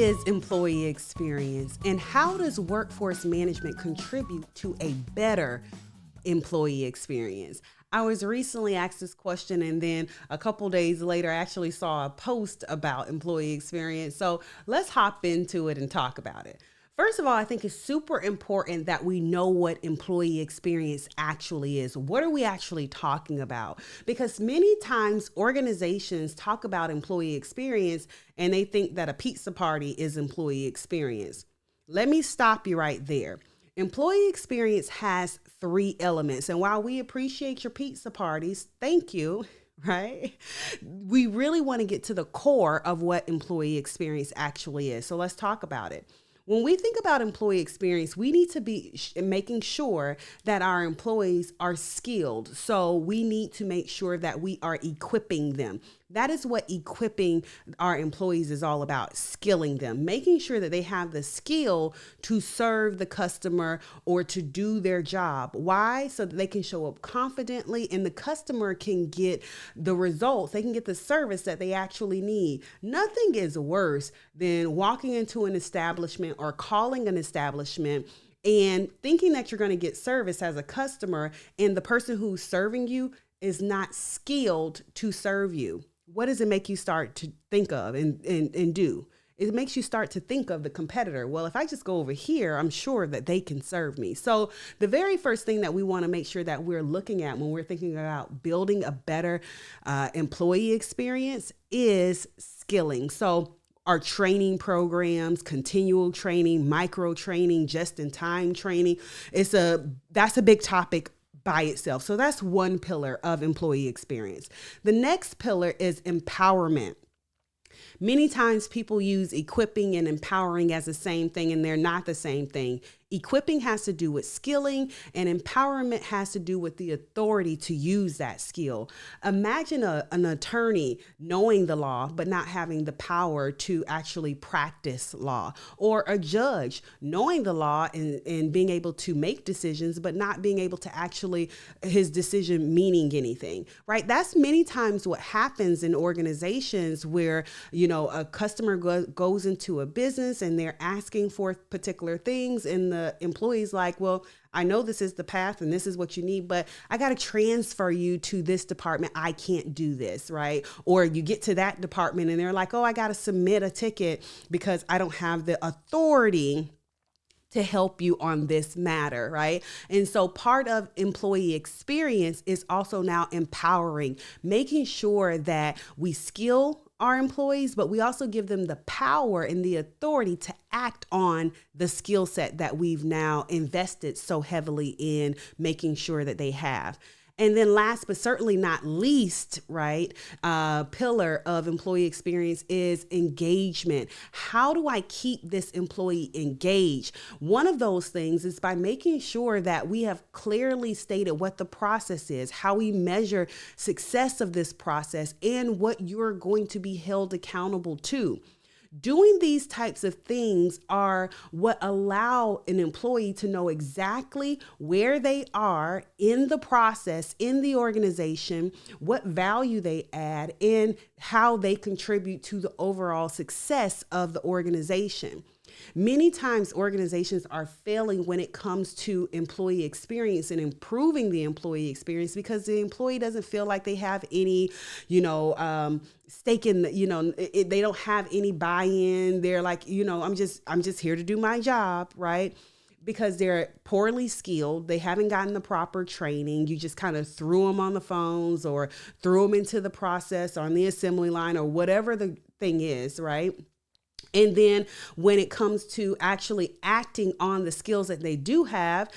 is employee experience, and how does workforce management contribute to a better employee experience? I was recently asked this question, and then a couple days later, I actually saw a post about employee experience. So let's hop into it and talk about it. First of all, I think it's super important that we know what employee experience actually is. What are we actually talking about? Because many times organizations talk about employee experience and they think that a pizza party is employee experience. Let me stop you right there. Employee experience has 3 elements. And while we appreciate your pizza parties, thank you, right? We really want to get to the core of what employee experience actually is. So let's talk about it. When we think about employee experience, we need to be making sure that our employees are skilled. So we need to make sure that we are equipping them. That is what equipping our employees is all about, skilling them, making sure that they have the skill to serve the customer or to do their job. Why? So that they can show up confidently and the customer can get the results. They can get the service that they actually need. Nothing is worse than walking into an establishment or calling an establishment and thinking that you're going to get service as a customer and the person who's serving you is not skilled to serve you. What does it make you start to think of and do? It makes you start to think of the competitor. Well, if I just go over here, I'm sure that they can serve me. So the very first thing that we want to make sure that we're looking at when we're thinking about building a better employee experience is skilling. So our training programs, continual training, micro training, just-in-time training, that's a big topic by itself. So that's one pillar of employee experience. The next pillar is empowerment. Many times people use equipping and empowering as the same thing, and they're not the same thing. Equipping has to do with skilling, and empowerment has to do with the authority to use that skill. Imagine an attorney knowing the law, but not having the power to actually practice law, or a judge knowing the law and being able to make decisions, but not being able to actually his decision meaning anything, right? That's many times what happens in organizations where, a customer goes into a business and they're asking for particular things and the employee's like, well, I know this is the path and this is what you need, but I got to transfer you to this department. I can't do this, right? Or you get to that department and they're like, oh, I got to submit a ticket because I don't have the authority to help you on this matter, right? And so part of employee experience is also now empowering, making sure that we skill our employees, but we also give them the power and the authority to act on the skill set that we've now invested so heavily in making sure that they have. And then last, but certainly not least, right, pillar of employee experience is engagement. How do I keep this employee engaged? One of those things is by making sure that we have clearly stated what the process is, how we measure success of this process, and what you're going to be held accountable to. Doing these types of things are what allow an employee to know exactly where they are in the process, in the organization, what value they add, and how they contribute to the overall success of the organization. Many times organizations are failing when it comes to employee experience and improving the employee experience because the employee doesn't feel like they have any, stake in, they don't have any buy-in. They're like, I'm just here to do my job, right? Because they're poorly skilled. They haven't gotten the proper training. You just kind of threw them on the phones or threw them into the process on the assembly line or whatever the thing is, right? And then when it comes to actually acting on the skills that they do have,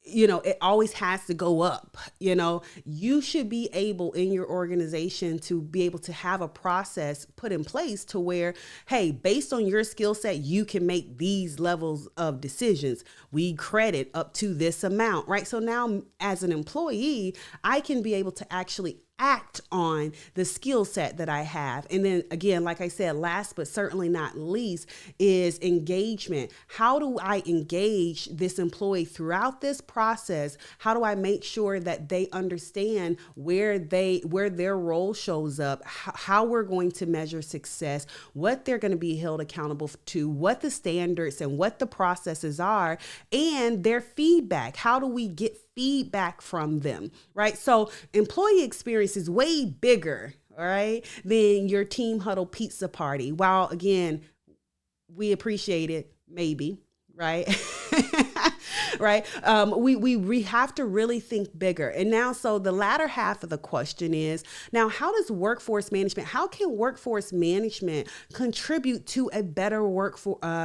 it always has to go up. You should be able in your organization to be able to have a process put in place to where, hey, based on your skill set, you can make these levels of decisions. We credit up to this amount, right? So now as an employee, I can be able to actually act on the skill set that I have. And then again, like I said, last but certainly not least is engagement. How do I engage this employee throughout this process? How do I make sure that they understand where their role shows up, how we're going to measure success, what they're going to be held accountable to, what the standards and what the processes are, and their feedback. How do we get feedback from them, right? So employee experience is way bigger, all right, than your team huddle pizza party. While again, we appreciate it, maybe, right? Right? We have to really think bigger. And now, so the latter half of the question is, now, how can workforce management contribute to a better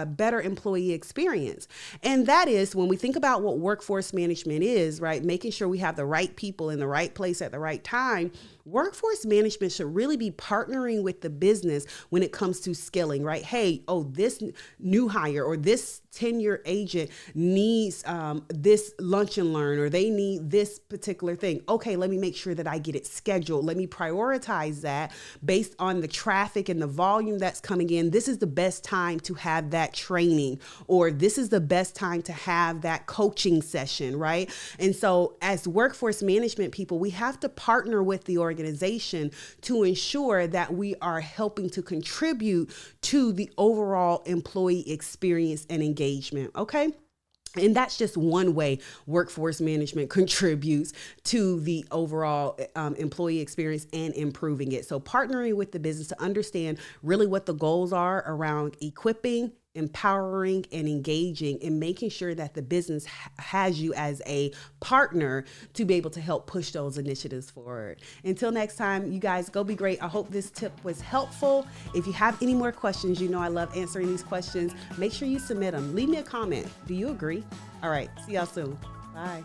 better employee experience? And that is when we think about what workforce management is, right? Making sure we have the right people in the right place at the right time. Workforce management should really be partnering with the business when it comes to skilling, right? Hey, this new hire or this tenure agent needs this lunch and learn, or they need this particular thing. Okay, let me make sure that I get it scheduled. Let me prioritize that based on the traffic and the volume that's coming in. This is the best time to have that training, or this is the best time to have that coaching session, right? And so as workforce management people, we have to partner with the organization to ensure that we are helping to contribute to the overall employee experience and engagement. Okay. And that's just one way workforce management contributes to the overall employee experience and improving it. So partnering with the business to understand really what the goals are around equipping, empowering, and engaging, and making sure that the business has you as a partner to be able to help push those initiatives forward. Until next time, you guys go be great. I hope this tip was helpful. If you have any more questions, you know I love answering these questions. Make sure you submit them. Leave me a comment. Do you agree? All right. See y'all soon. Bye.